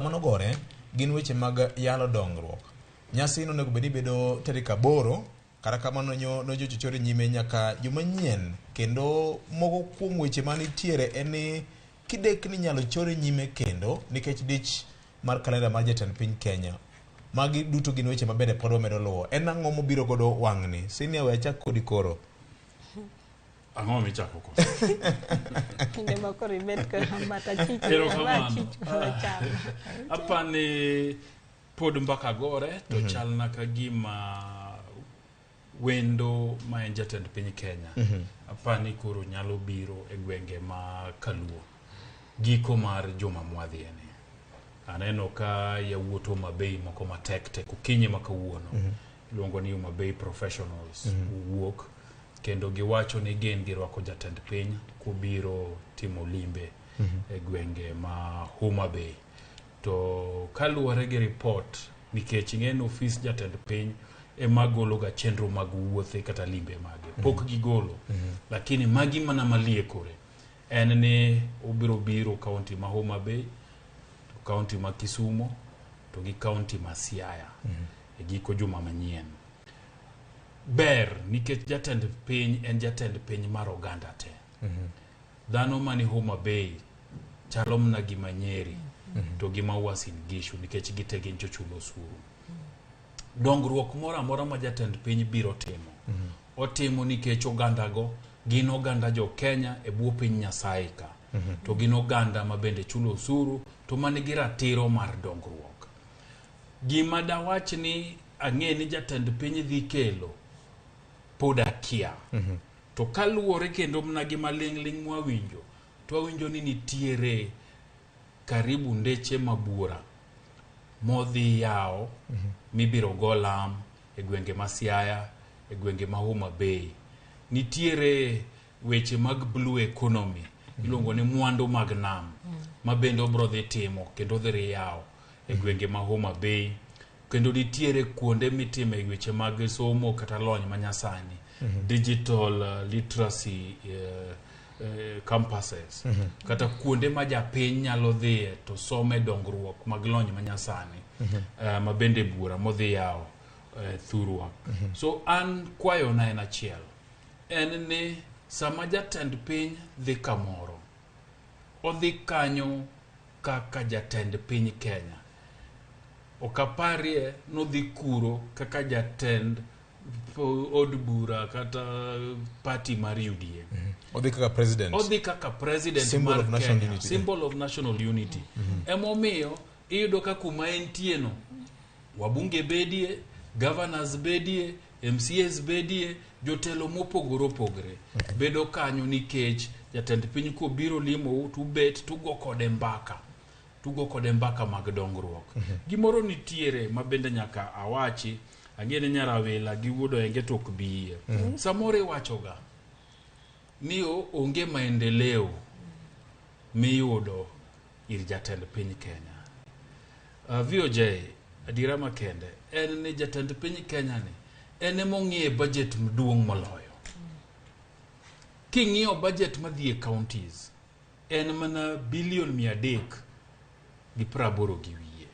Manogore gin weche mag yalo dongruok. Nyasi no nego bedo tarik 8 kata kamano nojo chore nyime nyaka jumanyien kendo mogo kuom weche manitiere en ni kidek ni nyalo chore nyime kendo nikech dich mar kalenda mar jatend piny Kenya. Magi duto gin weche mabende pod wamedo luwo. En ang'o mobiro godo wang'ni? Sini we achak kodi koro. Ang'o michako ko? Kinde makoro ibet ka mata chicho. Apani pod mbaka gore to chalna ka gima wendo ma en jatend piny Kenya. Apani koro nyalo biro e gwenge ma Kaluo. Giko mar juma mwadhieni. Aneno ka yawuoto mabei moko matek okinyi makawuono. Iluongo ni mabei professionals wuok kendo giwacho ni gen girwako jatend piny kubiro timo limbe e gwenge ma Homa Bay. To kaluwore gi report nikech ng'en ofis jatend piny magolo ga chenro mag wuothe kata limbe mage. Pok gigolo. Lakini magi mana maliekore. En ni obiro biro kaunti ma Homa Bay, kaunti ma Kisumo, to gi kaunti ma Siaya. E giko juma manyien. Ber nikech jatend piny en jatend piny mar oganda te. Dhano mani Homa Bay chalo mna gima Nyeri to gima Uasin Gishu nikech gite gin jochulo osuru. Dongruok moro amora ma jatend piny biro timo. Otimo nikech oganda go gin oganda jo Kenya e bwo piny Nyasaye ka. To gin oganda ma bende chulo osuru to manigi ratiro mar dongruok. Gima dawach ni ang'e ni jatend piny dhi kelo pod akia. To kaluwore kendo mna gima ling' mwawinjo, to awinjo ni nitiere karibu ndeche mabura modhi yao mibiro go lam e gwenge ma Siaya, e gwenge ma Homa Bay. Nitiere weche mag blue economy, iluongo ni mwandu mag nam, ma bende obro dhi timo kendo dhi yao e gwenge ma Homa Bay. Kendo nitiere kuonde mitime weche mag somo kata lony manyasani, digital literacy campuses, kata kuonde ma japiny nyalo dhie to some dongruok mag lony manyasani, ma bende bura modhi yao thurwa. So an kwayo na en achiel. En ni sama jatend piny dhi kamoro, odhi kanyo kaka jatend piny Kenya. Okaparie no dhi kuro kaka jatend od bura kata party mar UDA. Odhi kaka president. Odhi kaka president Symbol mar of national Kenya. unity. Symbol of national unity. Emomiyo iyudo ka kuma entieno wabunge bedie, governors bedie, MCAs bedie, jotelo mopogore opogore. Bedo kanyo nikech jatend piny ko biro limo tubet tugo kode mbaka. Tugo kode mbaka mag dongruok. Gimoro nitiere mabende nyaka awachi, ang'ene nyarawela giwuodo enge tok biye. Samore wachoga ni onge maendeleo miyudo ir jatend piny Kenya. VOJ adira makende en ni jatend piny Kenya ni en mong'ie budget mduong' moloyo. King'iyo budget madhie counties en mana bilion 300 gi 80 gi wiye.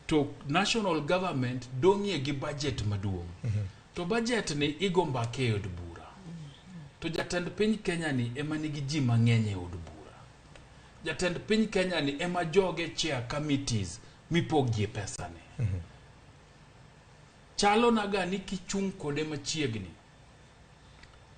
To national government dong'ie gi budget maduong'. To budget ni igo mbake e od bura. To jatend piny Kenya ni ema nigi ji mang'eny e od bura. Jatend piny Kenya ni ema joge chair committees mipogie pesa ni. Chalo naga ni kichung' kode machiegni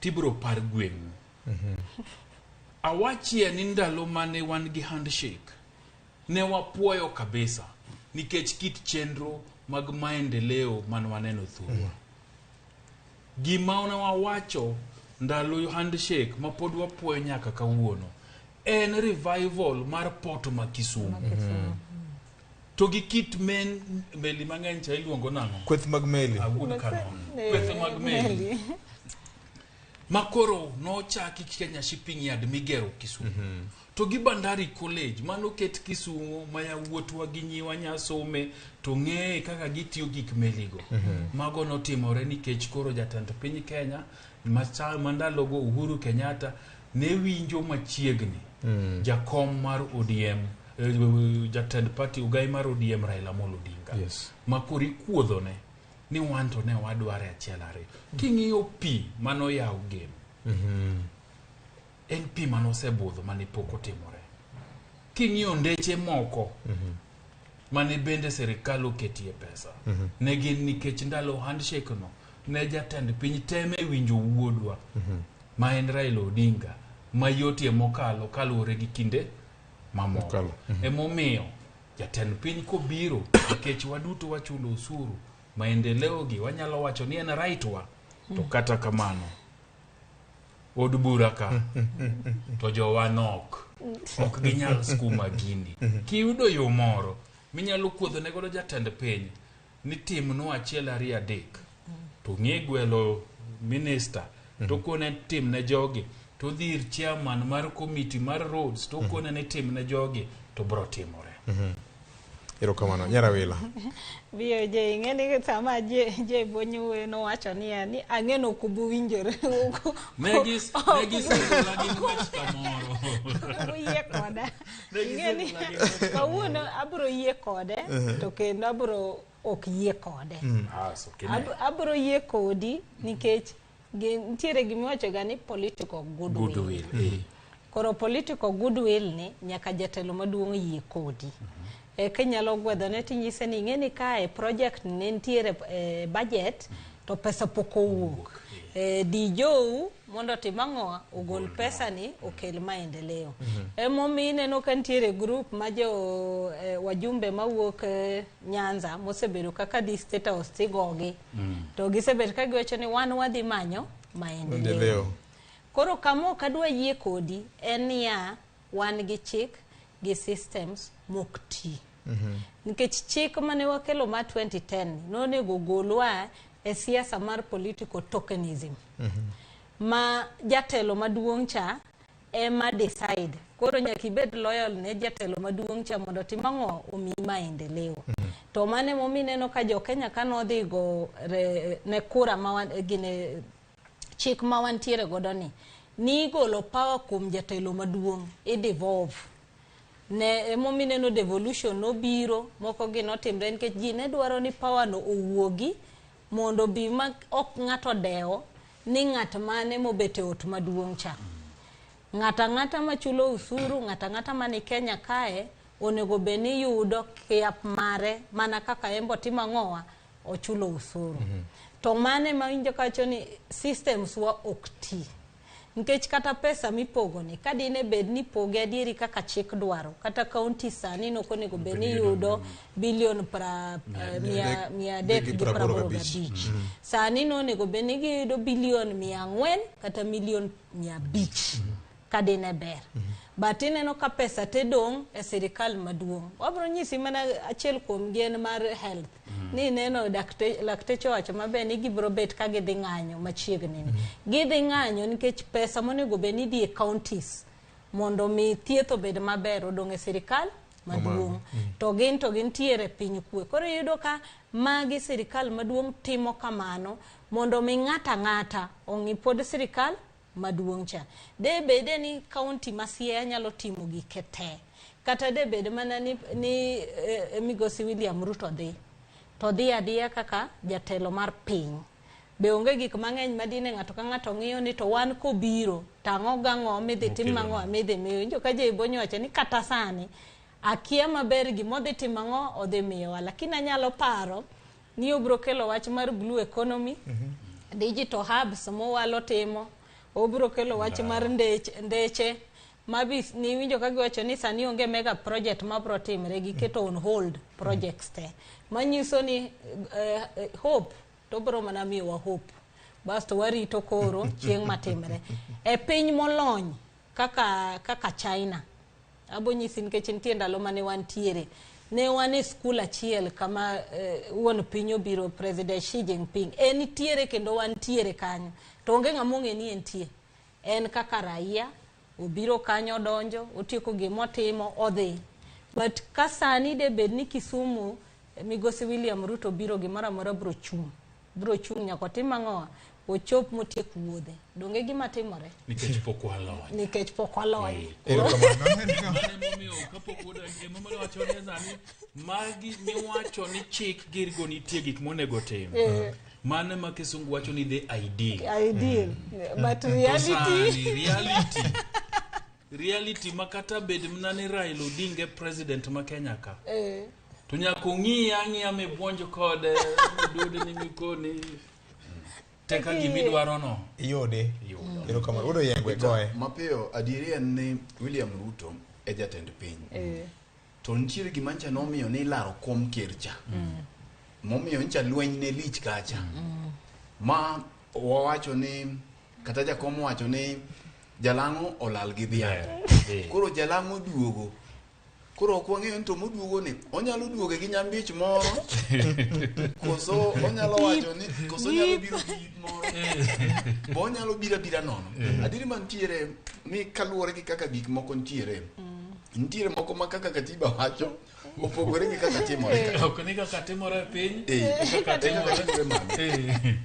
tibro par gweng'. Awachie ni ndalo mane wan gi handshake ne wapuoyo kabisa nikech kit chenro mag maendeleo man waneno thurwa. Gima ona wawacho ndalo handshake ma pod wapuoyo nyaka kawuono en revival mar port ma Kisumu. To gi kit meli mang'eny cha iluongo nang'o? Kweth mag meli. Kweth mag meli. Makoro nochaki Kenya Shipping Yard migero Kisumu. To gi Bandari College mano ket Kisumu ma yawuotwa gi nyiwa nyasome to ng'e kaka gitiyo gik meligo. Mago notimore nikech koro jatend piny Kenya mandalogo Uhuru Kenyatta ne winjo machiegni jakom mar ODM jatend party ugai mar ODM Raila Amolo Odinga. Yes. Makori kuodhone ni wanto ne wadware achiel ariyo. King'iyo pi mano yaw game. En pi manosebudho mane pok otimore. King'iyo ndeche moko mane bende serikal oketie pesa. Ne gin nikech ndalo handshake no ne jatend piny teme winjo wuodwa. Ma en Raila Odinga mayoti mokalo kaluwore gi kinde mamoko. Emomiyo jatend piny kobiro nikech waduto wachulo osuru maendeleo gi wanyalo wacho ni en right wa to kata kamano od bura ka to jowanok ok ginyal skuma gini. Kiyudo yo moro minyalo kuodhone godo jatend piny ni timno achiel ariyo adek to ng'e gwelo minister to kone timne jogi to dhir chairman mar committee mar roads to kone ne timne jogi to bro timore. Erokamano Nyarawila. Biyo je ing'eni sama je bonyo no wacho ni ang'eno kubu winjore. Negis lagi wach kamoro. Yie koda. Ing'eni kawuono abro yie kode to kendo abro ok yie kode. Abro yie kodi nikech ntiere gimiwacho ga ni political goodwill. Koro political goodwill ni nyaka jatelo maduong' yie kodi. Kenyalo gwedho ne tinyise ni ng'eni kae project ne ntiere budget to pesa pok owuok. Dijou mondo timang'oa ogol pesa ni okel maendeleo. Emomiyo ineno ka ntiere group ma jo wajumbe mawuok Nyanza mosebedo kaka di state house tigogi. To gisebedo ka giwacho ni wan wadhi manyo maendeleo. Koro kamo kadwa yie kodi en ya wan gi chik gi systems mokti. Nikech chik mane wakelo ma 2010 nonego golwa e siasa mar political tokenism. Ma jatelo maduong' cha ema decide. Koro nyaka ibed loyal ne jatelo maduong' cha mondo timang'o omi maendeleo. To mane momineno ka jo Kenya kanodhi go ne kura gine chik ma wantiere godo ni golo power kuom jatelo maduong' devolve. Ne momineno devolution no biro moko gi notimre nikech ji ne dwaro ni power no owuogi mondo bi ma ok ng'ato dewo ni ng'at mane mobete ot maduong' cha. Ng'ata machulo usuru, ng'ata mani Kenya kae onego beni yudo kiap mare mana kaka embo timang'oa ochulo usuru. To mane mawinjo kacho ni systems wa okti. Nikech kata pesa mipogo ni kadine bed ni poge adieri kaka chik dwaro kata county sani no konego beni yudo bilion mia dek gi praboro gabich. Sani no nego beni gi yudo bilion 400 kata milion 500 kadine ber. But ineno ka pesa te dong e sirikal maduong'. Wabro nyisi mana achiel kuom gen mar health. Ni neno lakteche wacho mabe ni gibro bet ka gidhi ng'anyo machiegni. Gidhi ng'anyo nikech pesa monego beni di e counties mondo mi thieth obed maber odong' e sirikal maduong'. To gin tiere piny kwe. Koro yudo ka magi sirikal maduong' timo kamano mondo mi ng'ata ong'i pod sirikal maduong' cha. De bede ni county masie nyalo timo gike te. Kata de bede mana ni migosi William Ruto dhi. To dhi adiya kaka jatelo mar piny. Be onge gik mang'eny madine ng'ato ka ng'ato ng'iyo ni to wan kobiro tang'o gang'o midhi tim mang'o midhi miyo. Injo ka je bonyo wacho ni kata sani akia maber gimodhi tim mang'o odhi miyowa. Lakini anyalo paro ni obro kelo wach mar blue economy, digital hubs mowalo timo, obro kelo wach mar ndeche mabis ni winjo ka giwacho ni sani onge mega project mabro timre gi keto on hold projects te. Manyiso ni hope to bro mana miwa hope. Basto warito koro chieng' matimre. E piny molony kaka China. Abo nyisi nikech nitie ndalo mane wantiere. Ne wan e skul achiel kama wuon piny obiro President Xi Jinping. En tiere kendo wantiere kanyo. To onge ng'among'e ni entie. En kaka raia, obiro kanyo donjo, otieko gimotimo, odhi. But kasani de bed ni Kisumu, migosi William Ruto biro gimara mora bro chung nyako timang'oa ochop motiek wuodhe. Donge gima timore? Nikech pok walony. Nikech pok walony. Momiyo kapok wuoda emomiyo wacho ni zani magi miwacho ni chik girgo nitie gik monego tim. Mane ma kisungu wacho ni the ideal. But reality makata bed mnani Raila Odinga president ma Kenya ka. To nyaka ng'iya me buonjo kode dude ni mikoni teka gimidwaro no yode ero kama udo yengwe goe mapiyo adieri en ni William Ruto e jatend piny to ntiere gimancha nomiyo ni laro kom kercha momiyo ncha lweny ne lich kacha ma wawacho ni kata jakom wacho ni jalango olal gi dhiang' koro jalango duogo koro kwang'eyo nto moduogo ni onyalo duoge gi nyambich moro koso onyalo wacho ni koso nyalo biro gi moro bo onyalo bira nono adiri mantiere ni kaluwore gi kaka gik moko ntiere moko ma kaka katiba wacho opogore gi kaka timore ok ni kaka timore piny kaka timore mano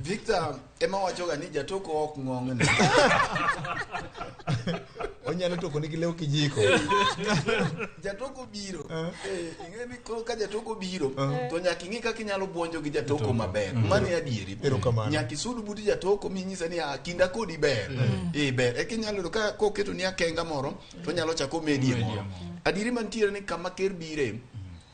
Victor ema wacho ga ni jatoko ok ng'ong'ne onyalo toko ni gilew kijiko jatoko biro ing'eni ko ka jatoko biro to nyaka ing'i kaka inyalo buonjo gi jatoko maber mane adieri nyaka isud buti jatoko minyisa ni kinda kodi ber ber e kinyalo ka koketo ni akenga moro to nyalo chako medie moro adieri mantiere ni kama ker bire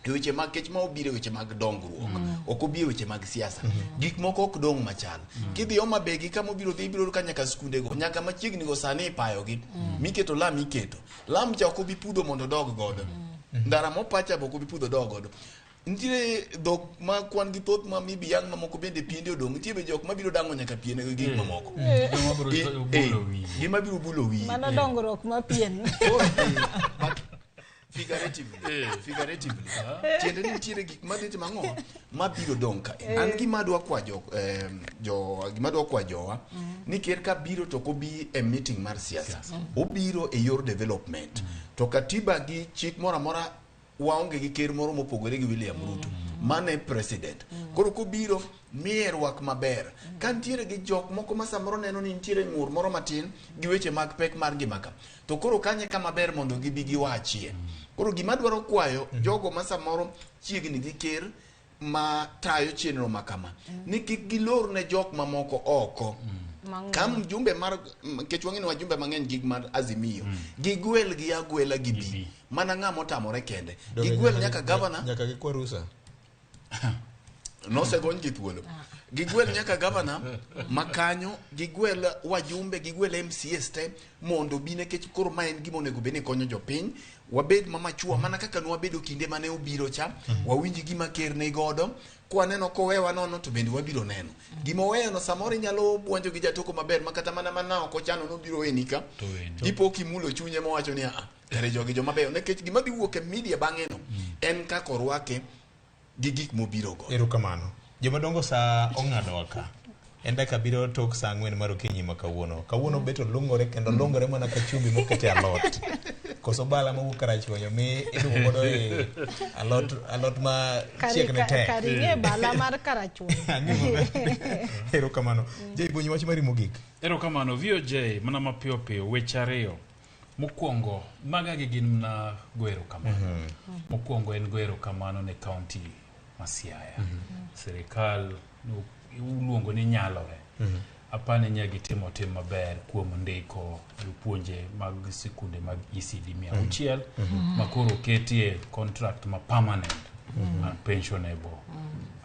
weche mag kech ma obire weche mag dongruok ok obi weche mag siasa gik moko ok dong machal kidhi oma begi kama obiro dhi biro ka nyaka skunde go nyaka machiegni go sani ipayo gi miketo lam cha ok obi pudho mondo dog godo ndara mopacha boko bi pudho dog godo ntiere dhok ma kwan gi thoth ma mibi yang mamoko bende piende odong ntiere jok mabiro dango nyaka piene gi gik mamoko gima biro bulo wi mana dongruok ma pien figuratively tiende ni ntiere gik madhi mang'o mabiro dong ka an gima dwa kwa gima dwa kwa jowa ni ker ka biro to kobi e meeting mar siasa obiro e yor development to katiba gi chik mora mora waonge gi ker moro mopogore gi William Ruto mane president koro kobiro mierwak maber kan tiere gi jok moko ma samoro neno ni ntiere ng'ur moro matin gi weche mag pek mar ngima ka to koro kanye kama ber mondo gibi giwachie koro gima dwaro kwayo jogo ma samoro chiegni gi ker ma tayo chenro makama ni kik gilor ne jok mamoko oko kam jumbe mar kechwangi ni wajumbe mang'eny gig mar Azimio gigwel gi agwela gibi mana ng'amo tamore kende gigwel nyaka governor nyaka gikwa rusa no se gon gi thuolo gigwel nyaka governor makanyo gigwel wajumbe gigwel MCS te mondo bine kech koro ma en gimo nego bene konyo jopiny wabed mamachua mana kaka nwabedo kinde mane obiro cha wawinji gima ker ne godo kwa neno kowewa nono to bende wabiro neno gima weyo no samori nyalo buonjo gi jatoko maber makata mana ok ochano no biro enika ipo kimulo chunye mowacho ni tere jogi joma beyo nekech gima dhi wuok e media bang'e no en kaka orwake gi gik mobiro go erokamano joma dongo sa ong'ado ka enda kabiro tok sa 4 mar okinyi ma kawuono beto lungore kendo lungore mana ka chumbi mokete alot koso bala ma wukarach konyo mi idugo godo e alot ma chiek ne tek karinge bala mar karachwo erokamano jay bonyi wach mari mogik erokamano VOJ mana mapiyo piyo weche ariyo mokwongo maga gi gin na goero kamano mokwongo en goero kamano ne county ma Siaya serikal uluongo ni nyalore apane nyagi timo tim maber kuom ndiko jopuonje mag sikunde mag ECD 600 makoro ketie contract ma permanent and pensionable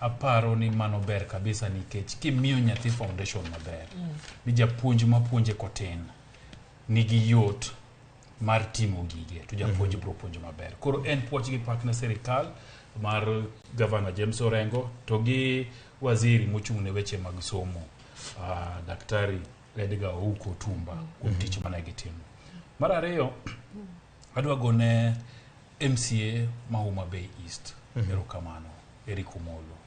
aparo ni mano ber kabisa nikech kimiyo nyathi foundation maber ni japuonj mapuonje kotin nigi yot mar timo gige to japuonj bro puonjo maber koro en puonj gi pak na serikal mar Governor James Orengo to gi waziri mochung' ne weche mag somo daktari Edgar Ouko Tumba kuom tich mane gitimo mar ariyo adwa gone MCA ma Homa Bay East erokamano Eric Omolo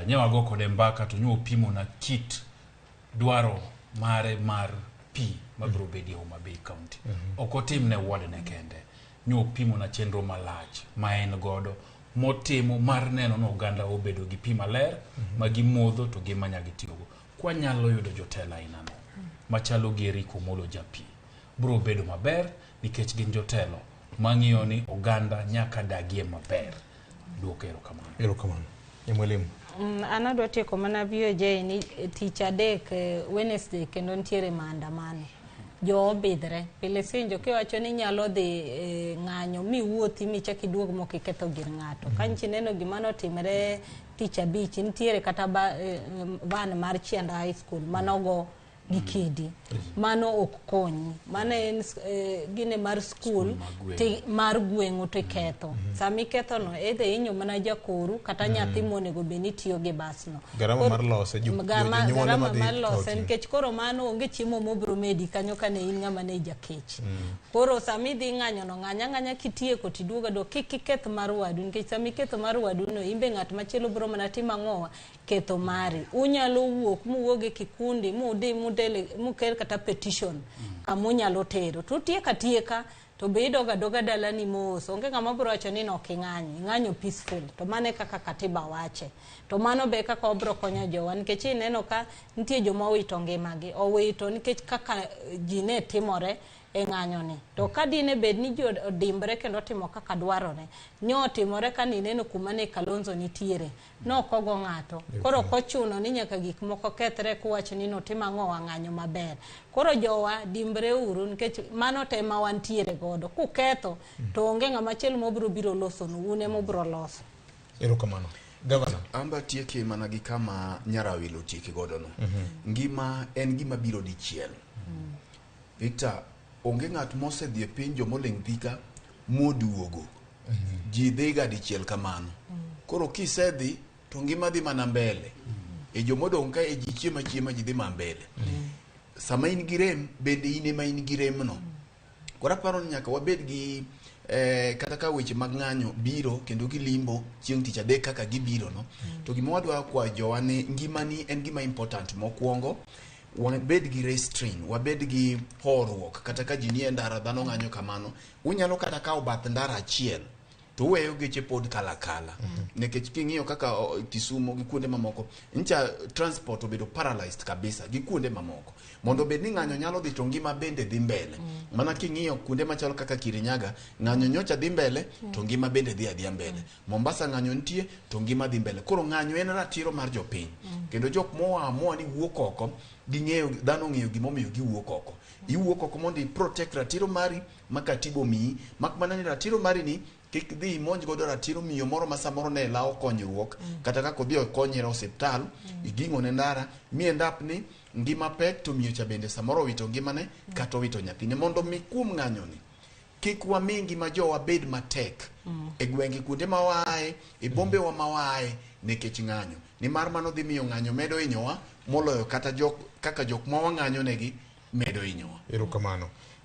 nyawa go kode mbaka to nyo pimo na kit dwaro mare mar pi mabro bedi Homa Bay County okotim ne ward ne kende nyo pimo na chenro malach ma en godo motimo mar neno no oganda obedo gi pi maler ma gimodho to gima nyagi tiyogo kwanyalo yudo jotelo ainano machalo gi Eriko Molo Japi bro bedo maber nikech gin jotelo mang'iyo ni oganda nyaka dagie maber. Duoko erokamano. Mwalimu. Anadwa tieko mana VOJ ni tich adek Wednesday kendo ntiere maandamano. Jo obidre pile sinjo kiwacho ni nyalo dhi ng'anyo miwuothi michaki duog moko iketho gir ng'ato. Kanchi neno gimano timre tich abich ntiere kata van mar Chianda High School manogo gikidi. Mano ok konyi. Mano en gine mar school mar gweng'u to iketho. Sami ketho no edhe inyo mana jakoru kata nyathi monego beni tiyo gi basno. Garama mar lose garama mar lose nikech koro mano onge chiemo mobro medi kanyo kane in ng'ama ne jakech. Koro sami dhi ng'anyo no ng'anya kitieko tiduoga do kiketh mar wadu nikech sami ketho mar wadu no imbe ng'at machielo bro mana tima ng'owa ketho mari. Unyalo wuok muwoge kikundi mukel kata petition kamunyalo tero to tieka to be doga dalani mos onge ng'ama bro wacho ni no ng'anyo peaceful to mane kaka katiba wache to mano be kaka obro konyo jowa nikech ineno ka nitie joma owito ngimagi owito nikech kaka ji ne timore e ng'anyo ni to ka dine bed ni jo odimbre kendo timo kaka dwarore nyo timore ka nineno kuma ne Kalonzo nitiere no kogo ng'ato koro kochuno ni nyaka gik moko kethre kuwacho ni no tima ng'owa ng'anyo maber koro jowa dimbre uru nikech mano tema wantiere godo kuketho to onge ng'ama chielo mobro biro loso no une mobro loso. Erokamano. Governor. Amba tieke mana gi kama Nyarawilo tieke godo no. Ngima en gima biro dichiel. Victor, onge ng'at mose dhi e piny jomoleng' dhika moduogo. Ji dhiga dichiel kamano. Koro kisedhi to ngima dhi mana mbele. E jomodong' ka e ji chiema ji dhi ma mbele. Sama in gi rem bende in ema in gi rem no. Koro aparo ni nyaka wabed gi kata ka weche mag ng'anyo biro kendo gilimbo chieng' tich adek kaka gibiro no. To gima wadwa kwa jowa ni ngimani en gima important mokwongo. Wabed gi restrain, wabed gi horuok kata ka ji nie ndara dhano ng'anyo kamano unyalo kata kao bath ndara achiel to weyo geche pod kala nekech king'iyo kaka Kisumu gi kuonde mamoko ncha transport obedo paralyzed kabisa gi kuonde mamoko mondo bed ni ng'anyo nyalo dhi to ngima bende dhi mbele mana king'iyo kuonde machalo kaka Kirinyaga ng'anyo nyocha dhi mbele to ngima bende dhi adhia mbele Mombasa ng'anyo nitie to ngima dhi mbele koro ng'anyo en ratiro mar jopiny kendo jok moamua ni wuok oko ging'eyo dhano ng'eyo gimomiyo giwuok oko iwuok oko mondo i protect ratiro mari makatibo miyi mak mana ni ratiro mari ni kik dhi monj godo ratiro miyo moro ma samoro ne lao konyruok kata kako odhi okonyre osiptal iging'o ne ndara mi endap ni ngima pek to miyo cha bende samoro wito ngimane kata wito nyathine mondo mi kuom ng'anyo ni kik wami ngima jowa bed matek e gwenge kuonde ma wae e bombe wa ma wae nikech ng'anyo ni mar mano dhi miyo ng'anyo medo hinyowa moloyo kata kaka jok ma wang'anyo negi medo hinyowa.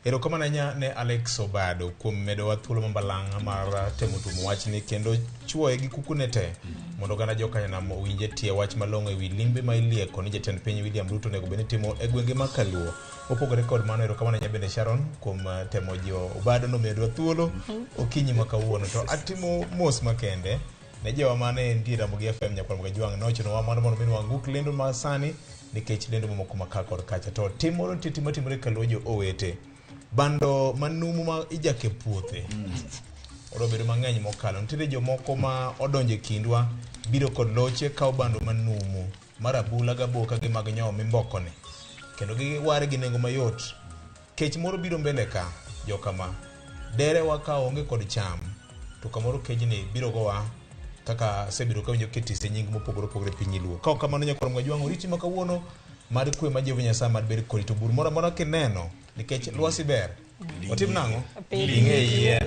Erokamano ne Alex Obado kuom medo wa thuolo mambalanga mar temo tumo wachni kendo chuoye gi kukune te mondo gana joka na winje tie wach malongo ewi limbe ma ilieko ni jatend piny William Ruto nego bene timo e gwenge ma Kaluo opogore kod mano. Erokamano bende Sharon kuom temo jo Obado no medo thuolo okinyi makawuono to atimo mos makende ne jowa mane nitie Ramogi FM nyakwar mga jwang' nochono wa mondo min wanguk lendo ma sani nikech lendo mamoko makakor kacha to timoro timore Kaluo jo owete bando manumu ma ijake puothe orobedo mang'eny mokalo nitiere jomoko ma odonje kindwa biro kod loche kao bando manumu marabula gaboka gi mag nyawo mimbokone kendo giware gi nengo mayot kech moro biro mbele ka jokama dere wakao onge kod cham to kamoro kejni biro gowa kaka sebiro ka winjo ketise nying mopogore piny Luo kao kamano nyakwar mga jwang' oriti makawuono mar kwe ma Jehova Nyasaye mar ber kodi to bur moro kineno nikech lwasi ber otim nang'o ling'e yien